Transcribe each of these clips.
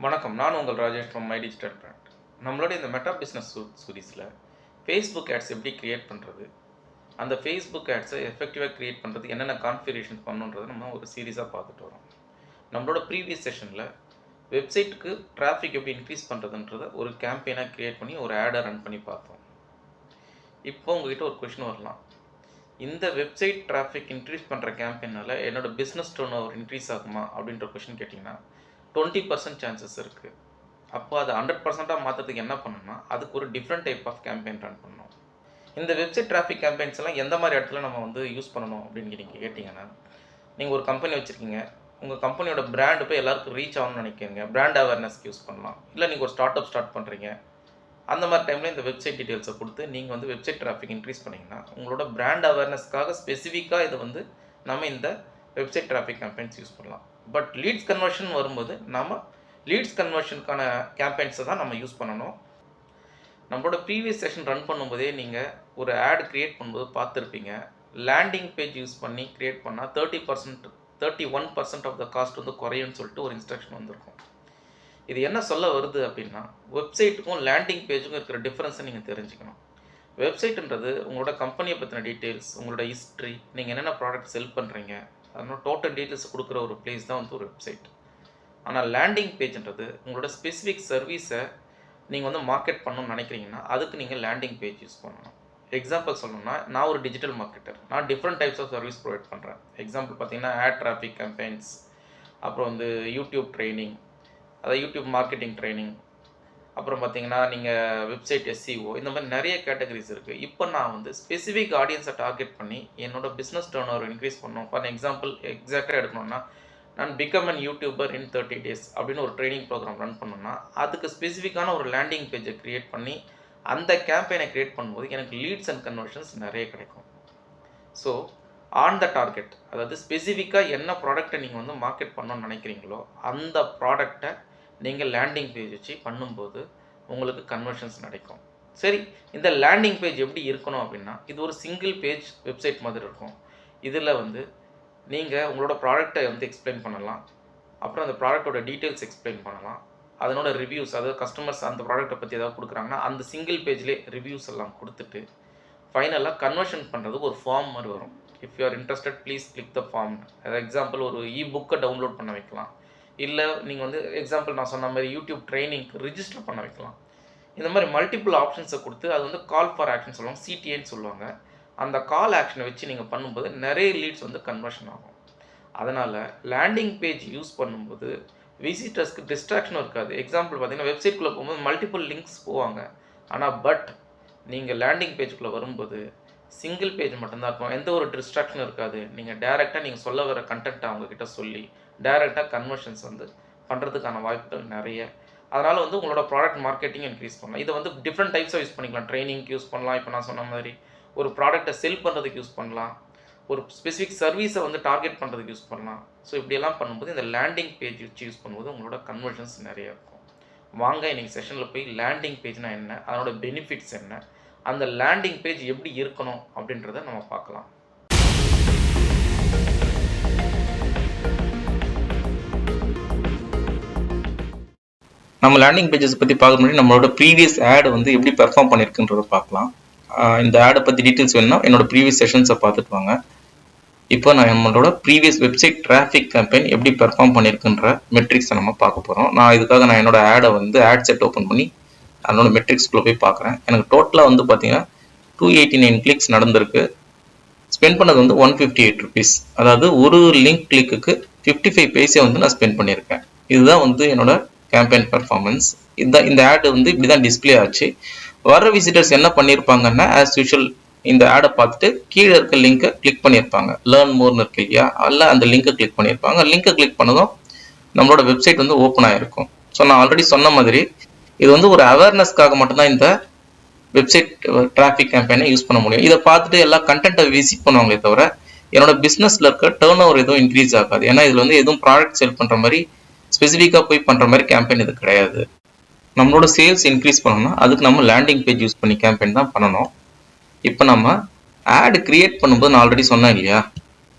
வணக்கம். நான் உங்கள் Rajesh from my digital brand. நம்மளோட இந்த மெட்டா பிஸ்னஸ் சீரீஸில் ஃபேஸ்புக் ஆட்ஸ் எப்படி க்ரியேட் பண்ணுறது, அந்த ஃபேஸ்புக் ஆட்ஸை எஃபெக்டிவாக க்ரியேட் பண்ணுறது என்னென்ன கான்ஃபிகரேஷன்ஸ் பண்ணுன்றதை நம்ம ஒரு சீரீஸாக பார்த்துட்டு வரோம். நம்மளோட ப்ரீவியஸ் செஷனில் வெப்சைட்டுக்கு டிராஃபிக் எப்படி இன்க்ரீஸ் பண்ணுறதுன்றதை ஒரு கேம்பெயினாக க்ரியேட் பண்ணி ஒரு ஆடை ரன் பண்ணி பார்த்தோம். இப்போ உங்கள்கிட்ட ஒரு கொஷின் வரலாம், இந்த வெப்சைட் டிராஃபிக் இன்க்ரீஸ் பண்ணுற கேம்பெயினால் என்னோடய பிஸ்னஸ் டர்ன் ஓவர் இன்க்ரீஸ் ஆகுமா அப்படின்ற கொஷின் கேட்டிங்கன்னா 20% சான்சஸ் இருக்குது. அப்போ அதை 100% மாற்றுறதுக்கு என்ன பண்ணணும்னா அதுக்கு ஒரு different type of campaign run பண்ணணும். இந்த வெப்சைட் டிராஃபிக் கேம்பெயின்ஸ் எல்லாம் எந்த மாதிரி இடத்துல நம்ம யூஸ் பண்ணணும் அப்படின்னு நீங்கள் கேட்டிங்கன்னா, நீங்கள் ஒரு கம்பெனி வச்சுருக்கீங்க, உங்கள் கம்பெனியோட பிராண்டு போய் எல்லாருக்கும் ரீச் ஆகணும்னு நினைக்கிறீங்க, பிராண்ட் அவேர்னஸ்க்கு யூஸ் பண்ணலாம். இல்லை நீங்கள் ஒரு ஸ்டார்ட் அப் ஸ்டார்ட் பண்ணுறீங்க, அந்த மாதிரி டைமில் இந்த வெப்சைட் டீட்டெயில்ஸை கொடுத்து நீங்கள் வெப்சைட் டிராஃபிக் இன்க்ரீஸ் பண்ணிங்கன்னா உங்களோட பிராண்ட் அவேர்னஸ்க்காக ஸ்பெசிஃபிக்காக இதை நம்ம இந்த வெப்சைட் டிராஃபிக் கேம்பெயின்ஸ் யூஸ் பண்ணலாம். பட் லீட்ஸ் கன்வர்ஷன் வரும்போது நம்ம லீட்ஸ் கன்வர்ஷனுக்கான கேம்பெயின்ஸை தான் நம்ம யூஸ் பண்ணணும். நம்மளோட ப்ரீவியஸ் செஷன் ரன் பண்ணும்போதே நீங்கள் ஒரு ஆட் க்ரியேட் பண்ணும்போது பார்த்துருப்பீங்க, லேண்டிங் பேஜ் யூஸ் பண்ணி க்ரியேட் பண்ணால் 31% ஆஃப் த காஸ்ட் குறையும்னு சொல்லிட்டு ஒரு இன்ஸ்ட்ரக்ஷன் வந்திருக்கும். இது என்ன சொல்ல வருது அப்படின்னா, வெப்சைட்டுக்கும் லேண்டிங் பேஜுக்கும் இருக்கிற டிஃப்ரென்ஸை நீங்கள் தெரிஞ்சுக்கணும். வெப்சைட்டுன்றது உங்களோட கம்பெனியை பற்றின டீட்டெயில்ஸ், உங்களோட ஹிஸ்ட்ரி, நீங்கள் என்னென்ன ப்ராடக்ட் செல் பண்ணுறீங்க, அதனால டோட்டல் டீட்டெயில்ஸ் கொடுக்குற ஒரு பிளேஸ் தான் ஒரு வெப்சைட். ஆனால் லேண்டிங் பேஜ்ன்றது உங்களோட ஸ்பெசிஃபிக் சர்வீஸை நீங்கள் மார்க்கெட் பண்ணணும்னு நினைக்கிறீங்கன்னா அதுக்கு நீங்கள் லேண்டிங் பேஜ் யூஸ் பண்ணணும். எக்ஸாம்பிள் சொல்லணும்னா, நான் ஒரு டிஜிட்டல் மார்க்கெட்டர், நான் different types of service provide பண்ணுறேன். எக்ஸாம்பிள் பார்த்தீங்கன்னா ஆட் டிராஃபிக் கேம்பெயின்ஸ், அப்புறம் யூடியூப் ட்ரைனிங், அதாவது யூடியூப் மார்க்கெட்டிங் ட்ரைனிங், அப்புறம் பார்த்தீங்கன்னா நீங்கள் வெப்சைட் SEO, இந்த மாதிரி நிறைய கேட்டகரிஸ் இருக்குது. இப்போ நான் ஸ்பெசிஃபிக் ஆடியன்ஸை டார்கெட் பண்ணி என்னோடய பிஸ்னஸ் டர்ன் ஓவர் இன்க்ரீஸ் பண்ணணும். ஃபார் எக்ஸாம்பிள் எக்ஸாக்டாக எடுக்கணும்னா, நான் become an YouTuber in 30 days அப்படின்னு ஒரு ட்ரைனிங் ப்ரோக்ராம் ரன் பண்ணணும்னா அதுக்கு ஸ்பெசிஃபிக்கான ஒரு லேண்டிங் பேஜை க்ரியேட் பண்ணி அந்த கேம்பெயினை க்ரியேட் பண்ணும்போது எனக்கு லீட்ஸ் அண்ட் கன்வர்ஷன்ஸ் நிறைய கிடைக்கும். ஸோ ஆன் த டார்கெட், அதாவது ஸ்பெசிஃபிக்காக என்ன ப்ராடக்டை நீங்கள் மார்க்கெட் பண்ணணும்னு நினைக்கிறீங்களோ அந்த ப்ராடக்டை நீங்கள் லேண்டிங் பேஜ் வச்சு பண்ணும்போது உங்களுக்கு கன்வர்ஷன்ஸ் கிடைக்கும். சரி, இந்த லேண்டிங் பேஜ் எப்படி இருக்கணும் அப்படின்னா, இது ஒரு சிங்கிள் பேஜ் வெப்சைட் மாதிரி இருக்கும். இதில் நீங்கள் உங்களோட ப்ராடக்டை எக்ஸ்பிளைன் பண்ணலாம், அப்புறம் அந்த ப்ராடக்டோட டீட்டெயில்ஸ் எக்ஸ்பிளைன் பண்ணலாம், அதனோட ரிவ்யூஸ், அதாவது கஸ்டமர்ஸ் அந்த ப்ராடக்ட்டை பற்றி ஏதாவது கொடுக்குறாங்கன்னா அந்த சிங்கிள் பேஜ்லேயே ரிவ்யூஸ் எல்லாம் கொடுத்துட்டு ஃபைனலாக கன்வர்ஷன் பண்ணுறதுக்கு ஒரு ஃபார்ம் மாதிரி வரும். If you are interested please click the form. Example ஒரு புக்கை டவுன்லோட் பண்ண வைக்கலாம், இல்லை நீங்கள் எக்ஸாம்பிள் நான் சொன்ன மாதிரி யூடியூப் ட்ரைனிங்க்கு ரிஜிஸ்டர் பண்ண வைக்கலாம். இந்த மாதிரி மல்டிபிள் ஆப்ஷன்ஸை கொடுத்து அது கால் ஃபார் ஆக்ஷன் சொல்லுவாங்க, CTAன்னு சொல்லுவாங்க. அந்த கால் ஆக்ஷனை வச்சு நீங்கள் பண்ணும்போது நிறைய லீட்ஸ் கன்வர்ஷன் ஆகும். அதனால் லேண்டிங் பேஜ் யூஸ் பண்ணும்போது விசிட்டர்ஸ்க்கு டிஸ்ட்ராக்ஷனும் இருக்காது. எக்ஸாம்பிள் பார்த்தீங்கன்னா, வெப்சைட்குள்ளே போகும்போது மல்டிபிள் லிங்க்ஸ் போவாங்க, ஆனால் பட் நீங்கள் லேண்டிங் பேஜுக்குள்ளே வரும்போது சிங்கிள் பேஜ் மட்டும்தான் இருக்கும், எந்த ஒரு டிஸ்ட்ராக்ஷனும் இருக்காது. நீங்கள் டேரெக்டாக நீங்கள் சொல்ல வர கண்டென்ட்டை அவங்கக்கிட்ட சொல்லி டேரெக்டாக கன்வர்ஷன்ஸ் பண்ணுறதுக்கான வாய்ப்புகள் நிறைய. அதனால் உங்களோட ப்ராடக்ட் மார்க்கெட்டிங் இன்க்ரீஸ் பண்ணலாம். இதை டிஃப்ரெண்ட் டைப்ஸாக யூஸ் பண்ணிக்கலாம். ட்ரைனிங்க்கு யூஸ் பண்ணலாம், இப்போ நான் சொன்ன மாதிரி ஒரு ப்ராடக்ட்டை செல் பண்ணுறதுக்கு யூஸ் பண்ணலாம், ஒரு ஸ்பெசிஃபிக் சர்வீஸை டார்கெட் பண்ணுறதுக்கு யூஸ் பண்ணலாம். ஸோ இப்படியெல்லாம் பண்ணும்போது இந்த லேண்டிங் பேஜ் வச்சு யூஸ் பண்ணும்போது உங்களோட கன்வர்ஷன்ஸ் நிறைய இருக்கும். வாங்க இன்றைக்கி செஷனில் போய் லேண்டிங் பேஜ்னால் என்ன, அதனோட பெனிஃபிட்ஸ் என்ன, அந்த லேண்டிங் பேஜ் எப்படி இருக்கணும் அப்படின்றத நம்ம பார்க்கலாம். நம்ம லேண்டிங் பேஜஸ் பற்றி பார்க்க முன்னாடி நம்மளோட ப்ரீவியஸ் ஆட் எப்படி பெர்ஃபார்ம் பண்ணியிருக்குன்றதை பார்க்கலாம். இந்த ஆடை பற்றி டீட்டெயில்ஸ் வேணும்னா என்னோட ப்ரீவியஸ் செஷன்ஸை பார்த்துட்டு வாங்க. இப்போ நான் நம்மளோட ப்ரீவியஸ் வெப்சைட் டிராஃபிக் கேம்பெயின் எப்படி பெர்ஃபார்ம் பண்ணியிருக்குன்ற மெட்ரிக்ஸை நம்ம பார்க்க போகிறோம். இதுக்காக நான் என்னோட ஆடை ஆட் செட் ஓப்பன் பண்ணி அதனோட மெட்ரிக்ஸ்குள்ளே போய் பார்க்குறேன். எனக்கு டோட்டலாக பார்த்தீங்கன்னா 289 கிளிக்ஸ் நடந்திருக்கு. ஸ்பெண்ட் பண்ணது 158 ருபீஸ். அதாவது ஒரு லிங்க் கிளிக்கு 55 பைசே நான் ஸ்பெண்ட் பண்ணியிருக்கேன். இதுதான் என்னோட கேம்பெயின் பெர்ஃபார்மன்ஸ். இதுதான் இந்த ஆட் இப்படி தான் டிஸ்பிளே ஆச்சு. வர விசிட்டர்ஸ் என்ன பண்ணியிருப்பாங்கன்னா, ஆஸ் யூஷுவல் இந்த ஆடை பார்த்துட்டு கீழே இருக்க லிங்கை கிளிக் பண்ணியிருப்பாங்க. லேர்ன் மோர்னு இருக்கு இல்லையா, அதில் அந்த லிங்கை கிளிக் பண்ணியிருப்பாங்க. லிங்கை கிளிக் பண்ணதும் நம்மளோட வெப்சைட் ஓப்பன் ஆகிருக்கும். ஸோ நான் ஆல்ரெடி சொன்ன மாதிரி இது ஒரு அவேர்னஸ்க்காக மட்டும்தான் இந்த வெப்சைட் டிராஃபிக் கேம்பெயினை யூஸ் பண்ண முடியும். இதை பார்த்துட்டு எல்லா கண்டென்ட்டை விசிட் பண்ணுவாங்களே தவிர என்னோட பிஸ்னஸில் இருக்க டர்ன் ஓவர் எதுவும் இன்க்ரீஸ் ஆகாது. ஏன்னா இதில் எதுவும் ப்ராடக்ட் செல் பண்ணுற மாதிரி ஸ்பெசிஃபிக்காக போய் பண்ணுற மாதிரி கேம்பெயின் இது கிடையாது. நம்மளோட சேல்ஸ் இன்க்ரீஸ் பண்ணணும்னா அதுக்கு நம்ம லேண்டிங் பேஜ் யூஸ் பண்ணி கேம்பெயின் தான் பண்ணணும். இப்போ நம்ம ஆட் கிரியேட் பண்ணும்போது நான் ஆல்ரெடி சொன்னேன் இல்லையா,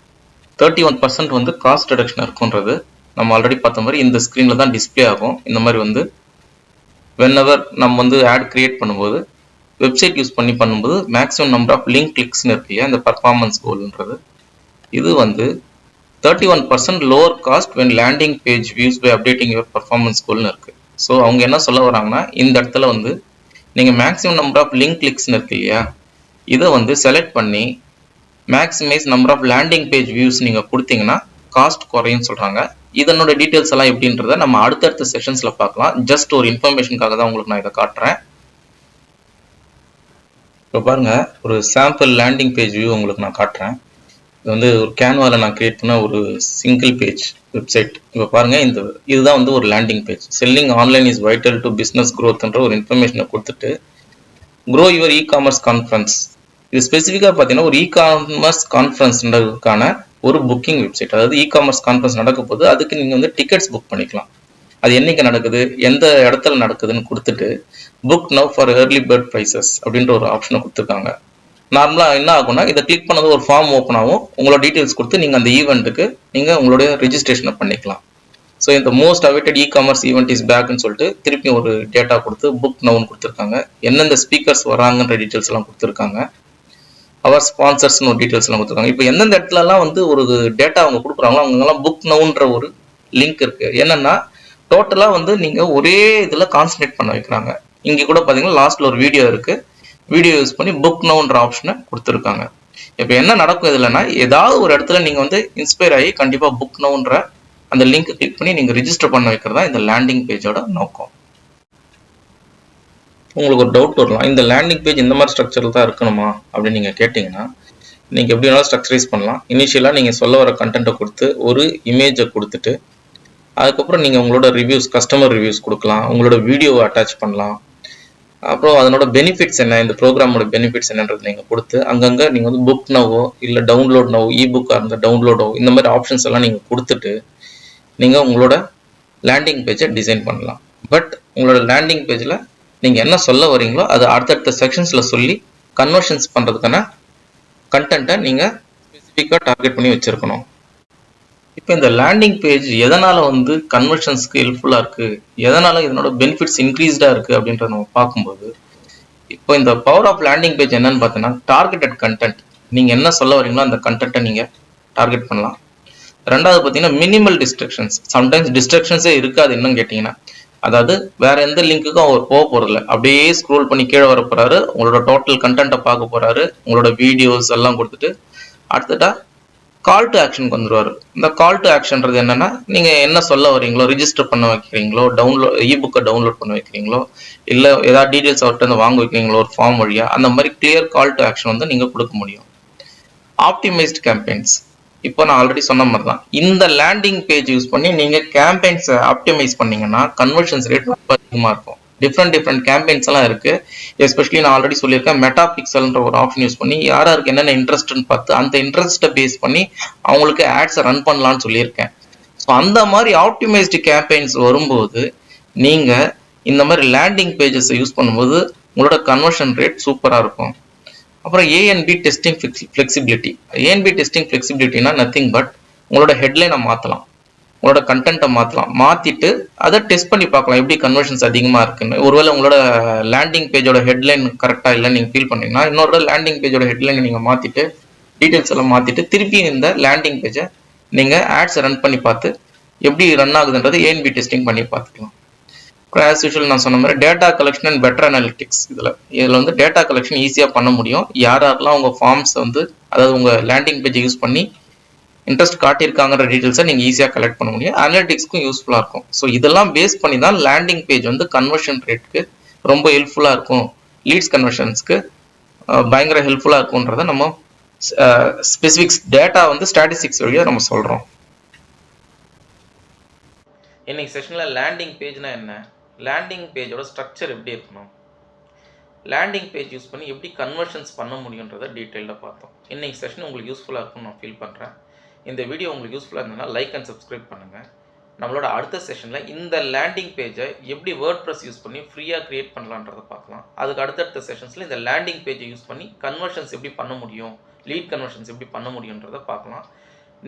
31% காஸ்ட் ரிடக்ஷன் இருக்குன்றது. நம்ம ஆல்ரெடி பார்த்த மாதிரி இந்த ஸ்க்ரீனில் தான் டிஸ்பிளே ஆகும். இந்த மாதிரி வந்து whenever நம்ம வந்து ஆட் கிரியேட் பண்ணும்போது வெப்சைட் யூஸ் பண்ணி பண்ணும்போது மேக்ஸிமம் நம்பர் ஆஃப் லிங்க் கிளிக்ஸ்னு இருக்கு இல்லையா, இந்த பர்ஃபார்மன்ஸ் கோல்ன்றது. இது வந்து 31% lower cost when landing page views by updating your performance கோல்னு இருக்கு. ஸோ அவங்க என்ன சொல்ல வராங்கன்னா, இந்த இடத்துல வந்து நீங்கள் மேக்ஸிமம் நம்பர் ஆஃப் லிங்க் கிளிக்ஸ்னு இருக்கு இல்லையா, இதை வந்து செலக்ட் பண்ணி maximize number of landing page views நீங்கள் கொடுத்தீங்கன்னா காஸ்ட் குறையும்னு சொல்கிறாங்க. இதனோட டீட்டெயில்ஸ் எல்லாம் எப்படின்றத நம்ம அடுத்தடுத்த செஷன்ஸில் பார்க்கலாம். ஜஸ்ட் ஒரு இன்ஃபர்மேஷனுக்காக தான் உங்களுக்கு நான் இதை காட்டுறேன். இப்போ பாருங்கள், ஒரு சாம்பிள் லேண்டிங் பேஜ் வியூ உங்களுக்கு நான் காட்டுறேன். இது வந்து ஒரு கேன்வாவில் நான் கிரியேட் பண்ண ஒரு சிங்கிள் பேஜ் வெப்சைட். இப்போ பாருங்கள், இதுதான் வந்து ஒரு landing page. Selling online is vital to business க்ரோத்ன்ற ஒரு இன்ஃபர்மேஷனை கொடுத்துட்டு க்ரோ யுவர் இ-காமர்ஸ் கான்ஃபரன்ஸ். இது ஸ்பெசிஃபிக்காக பார்த்தீங்கன்னா ஒரு இ-காமர்ஸ் கான்ஃபரன்ஸ்ன்றதுக்கான ஒரு புக்கிங் வெப்சைட். அதாவது இ-காமர்ஸ் கான்ஃபரன்ஸ் நடக்க போது அதுக்கு நீங்கள் வந்து டிக்கெட்ஸ் புக் பண்ணிக்கலாம். அது என்னைக்கு நடக்குது, எந்த இடத்துல நடக்குதுன்னு கொடுத்துட்டு book now for early bird prices அப்படின்ற ஒரு ஆப்ஷனை கொடுத்துருக்காங்க. நார்மலாக என்ன ஆகும்னா, இதை கிளிக் பண்ணது ஒரு ஃபார்ம் ஓப்பன் ஆகும். உங்களோட டீட்டெயில்ஸ் கொடுத்து நீங்கள் அந்த ஈவெண்ட்டுக்கு நீங்கள் உங்களுடைய ரெஜிஸ்ட்ரேஷனை பண்ணிக்கலாம். ஸோ இந்த most awaited e-commerce event is பேக்னு சொல்லிட்டு திருப்பி ஒரு டேட்டா கொடுத்து புக் நவுன்னு கொடுத்துருக்காங்க. எந்தெந்த ஸ்பீக்கர்ஸ் வராங்கன்ற டீட்டெயில்ஸ் எல்லாம் கொடுத்துருக்காங்க. அவர் ஸ்பான்சர்ஸ்னு ஒரு டீட்டெயில்ஸ் எல்லாம் கொடுத்துருக்காங்க. இப்போ எந்தெந்த இடத்துலலாம் வந்து ஒரு டேட்டா அவங்க கொடுக்குறாங்களோ அவங்கெல்லாம் புக் நவுன்ற ஒரு லிங்க் இருக்கு. என்னன்னா டோட்டலாக வந்து நீங்கள் ஒரே இதில் கான்சன்ட்ரேட் பண்ண வைக்கிறாங்க. இங்கே கூட பார்த்தீங்கன்னா லாஸ்ட்ல ஒரு வீடியோ இருக்கு. வீடியோ யூஸ் பண்ணி புக் நவுன்ற ஆப்ஷனை கொடுத்துருக்காங்க. இப்போ என்ன நடக்கும் இதுலன்னா, ஏதாவது ஒரு இடத்துல நீங்கள் வந்து இன்ஸ்பயர் ஆகி கண்டிப்பாக புக் நவுன்ற அந்த லிங்க் கிளிக் பண்ணி நீங்கள் ரிஜிஸ்டர் பண்ண வைக்கிறதா இந்த லேண்டிங் பேஜோட நோக்கம். உங்களுக்கு ஒரு டவுட் வரலாம், இந்த லேண்டிங் பேஜ் இந்த மாதிரி ஸ்ட்ரக்சரில் தான் இருக்கணுமா அப்படின்னு நீங்கள் கேட்டிங்கன்னா, நீங்கள் எப்படி வேணாலும் ஸ்ட்ரக்சரைஸ் பண்ணலாம். இனிஷியலாக நீங்கள் சொல்ல வர கண்டென்ட்டை கொடுத்து ஒரு இமேஜை கொடுத்துட்டு அதுக்கப்புறம் நீங்கள் உங்களோட ரிவ்யூஸ், கஸ்டமர் ரிவ்யூஸ் கொடுக்கலாம், உங்களோட வீடியோவை அட்டாச் பண்ணலாம். அப்புறம் அதனோட பெனிஃபிட்ஸ் என்ன, இந்த ப்ரோக்ராமோட பெனிஃபிட்ஸ் என்னன்றது நீங்கள் கொடுத்து அங்கங்கே நீங்கள் வந்து புக் நவோ இல்லை டவுன்லோட் நவோ, இபுக்காக இருந்தால் டவுன்லோடோ, இந்த மாதிரி ஆப்ஷன்ஸ் எல்லாம் நீங்கள் கொடுத்துட்டு நீங்கள் உங்களோட லேண்டிங் பேஜை டிசைன் பண்ணலாம். பட் உங்களோட லேண்டிங் பேஜில் நீங்கள் என்ன சொல்ல வரீங்களோ அது அடுத்தடுத்த செக்ஷன்ஸில் சொல்லி கன்வர்ஷன்ஸ் பண்ணுறதுக்கான கண்டென்ட்டை நீங்கள் ஸ்பெசிஃபிக்காக டார்கெட் பண்ணி வச்சுருக்கணும். இப்போ இந்த லேண்டிங் பேஜ் எதனால் வந்து கன்வர்ஷன்ஸ்க்கு ஹெல்ப்ஃபுல்லாக இருக்குது, எதனால் இதனோட பெனிஃபிட்ஸ் இன்க்ரீஸ்டாக இருக்குது அப்படின்றத நம்ம பார்க்கும்போது, இப்போ இந்த பவர் ஆஃப் லேண்டிங் பேஜ் என்னன்னு பார்த்தீங்கன்னா, டார்கெட்டட் கண்டென்ட். நீங்கள் என்ன சொல்ல வரீங்களோ அந்த கண்டென்ட்டை நீங்கள் டார்கெட் பண்ணலாம். ரெண்டாவது பார்த்தீங்கன்னா மினிமல் டிஸ்ட்ரக்ஷன்ஸ். சம்டைம்ஸ் டிஸ்ட்ரக்ஷன்ஸே இருக்காது. என்னன்னு கேட்டிங்கன்னா, அதாவது வேற எந்த லிங்க்குக்கும் அவர் போக போகிறதில்ல. அப்படியே ஸ்க்ரோல் பண்ணி கீழே வர போகிறாரு, உங்களோட டோட்டல் கண்டென்ட்டை பார்க்க போகிறாரு, உங்களோட வீடியோஸ் எல்லாம் கொடுத்துட்டு அடுத்ததா கால் டு ஆக்ஷனுக்கு வந்துடுவார். இந்த கால் டு ஆக்ஷன்றது என்னன்னா, நீங்கள் என்ன சொல்ல வரீங்களோ, ரிஜிஸ்டர் பண்ண வைக்கிறீங்களோ, இபுக்கை டவுன்லோட் பண்ண வைக்கிறீங்களோ, இல்லை ஏதாவது டீட்டெயில்ஸ் அவர்கிட்ட வந்து வாங்க வைக்கிறீங்களோ ஒரு ஃபார்ம் வழியாக, அந்த மாதிரி கிளியர் கால் டு ஆக்ஷன் வந்து நீங்கள் கொடுக்க முடியும். Optimised campaigns. இப்போ நான் ஆல்ரெடி சொன்ன மாதிரி தான், இந்த லேண்டிங் பேஜ் யூஸ் பண்ணி நீங்கள் கேம்பெயின்ஸை ஆப்டிமைஸ் பண்ணீங்கன்னா கன்வர்ஷன்ஸ் ரேட் ரொம்ப அதிகமாக இருக்கும். டிஃப்ரெண்ட் கேம்பெயின்ஸ் எல்லாம் இருக்கு. எஸ்பெஷலி நான் ஆல்ரெடி சொல்லியிருக்கேன், மெட்டா பிக்சல்ன்ற ஒரு ஆப்ஷன் யூஸ் பண்ணி யாருக்கு என்னென்ன இன்ட்ரெஸ்ட்னு பார்த்து அந்த இன்ட்ரெஸ்ட்டை பேஸ் பண்ணி அவங்களுக்கு ஆட்ஸை ரன் பண்ணலான்னு சொல்லியிருக்கேன். ஸோ அந்த மாதிரி ஆப்டிமைஸ்டு கேம்பெயின்ஸ் வரும்போது நீங்கள் இந்த மாதிரி லேண்டிங் பேஜஸை யூஸ் பண்ணும்போது உங்களோட கன்வர்ஷன் ரேட் சூப்பராக இருக்கும். அப்புறம் A and B testing flexibility. A and B testing ஃப்ளெக்சிபிலிட்டினா நத்திங் பட் உங்களோட ஹெட்லைனை மாற்றலாம், உங்களோட கண்டென்ட்டை மாற்றலாம், மாற்றிட்டு அதை டெஸ்ட் பண்ணி பார்க்கலாம் எப்படி கன்வர்ஷன்ஸ் அதிகமாக இருக்குன்னு. ஒருவேளை உங்களோட லேண்டிங் பேஜோட ஹெட்லைன் கரெக்டாக இல்லைன்னு நீங்கள் ஃபீல் பண்ணீங்கன்னா இன்னொரு லேண்டிங் பேஜோட ஹெட்லைனை நீங்கள் மாற்றிட்டு டீட்டெயில்ஸ் எல்லாம் மாற்றிட்டு திருப்பி இந்த லேண்டிங் பேஜை நீங்கள் ஆட்ஸை ரன் பண்ணி பார்த்து எப்படி ரன் ஆகுதுன்றது ஏஎன்பி டெஸ்டிங் பண்ணி பார்த்துக்கலாம். ஆஸ் யூஷுவல் நான் சொன்ன மாதிரி data collection and better analytics. இதில் வந்து டேட்டா கலெக்ஷன் ஈஸியாக பண்ண முடியும். யாரெல்லாம் உங்கள் ஃபார்ம்ஸ் வந்து, அதாவது உங்கள் லேண்டிங் பேஜை யூஸ் பண்ணி இன்ட்ரெஸ்ட் காட்டியிருக்காங்கிற டீட்டெயில்ஸை நீங்கள் ஈஸியாக கலெக்ட் பண்ண முடியும். அனாலிட்டிக்ஸ்க்கும் யூஸ்ஃபுல்லாக இருக்கும். ஸோ இதெல்லாம் பேஸ் பண்ணி தான் லேண்டிங் பேஜ் வந்து கன்வர்ஷன் ரேட்டுக்கு ரொம்ப ஹெல்ப்ஃபுல்லாக இருக்கும், லீட்ஸ் கன்வர்ஷன்ஸ்க்கு பயங்கர ஹெல்ப்ஃபுல்லாக இருக்கும்ன்றதை நம்ம ஸ்பெசிஃபிக்ஸ் டேட்டா வந்து ஸ்டாட்டிஸ்டிக்ஸ் வழியாக நம்ம சொல்கிறோம். இன்னைக்கு செஷனில் லேண்டிங் பேஜ்னா என்ன, லேண்டிங் பேஜோட ஸ்ட்ரக்சர் எப்படி இருக்கணும், லேண்டிங் பேஜ் யூஸ் பண்ணி எப்படி கன்வர்ஷன்ஸ் பண்ண முடியுன்றதை டீட்டெயிலாக பார்த்தோம். இன்னைக்கு செஷன் உங்களுக்கு யூஸ்ஃபுல்லாக இருக்கும்னு நான் ஃபீல் பண்ணுறேன். இந்த வீடியோ உங்களுக்கு யூஸ்ஃபுல்லாக இருந்ததுன்னா லைக் அண்ட் சப்ஸ்கிரைப் பண்ணுங்கள். நம்மளோட அடுத்த செஷனில் இந்த லேண்டிங் பேஜை எப்படி வேர்ட்ப்ரெஸ் யூஸ் பண்ணி ஃப்ரீயாக க்ரியேட் பண்ணலான்றதை பார்க்கலாம். அதுக்கு அடுத்தடுத்த செஷன்ஸில் இந்த லேண்டிங் பேஜை யூஸ் பண்ணி கன்வர்ஷன்ஸ் எப்படி பண்ண முடியும், லீட் கன்வர்ஷன்ஸ் எப்படி பண்ண முடியுன்றதை பார்க்கலாம்.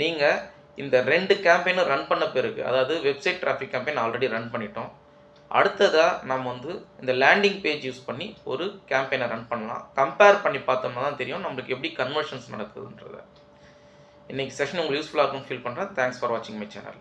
நீங்கள் இந்த 2 கேம்பெயினும் ரன் பண்ண பிறகு, அதாவது website traffic campaign already run பண்ணிட்டோம். அடுத்ததா நம்ம வந்து இந்த லேண்டிங் பேஜ் யூஸ் பண்ணி ஒரு கேம்பெயினை ரன் பண்ணலாம். கம்பேர் பண்ணி பார்த்தோம்னா தான் தெரியும் நம்மளுக்கு எப்படி கன்வர்ஷன்ஸ் நடக்குதுன்றத. இன்னைக்கு செஷன் உங்களுக்கு யூஸ்ஃபுல்லாக இருக்கும்னு ஃபீல் பண்ணுறேன். தேங்க்ஸ் ஃபார் வாட்சிங் மை சேனல்.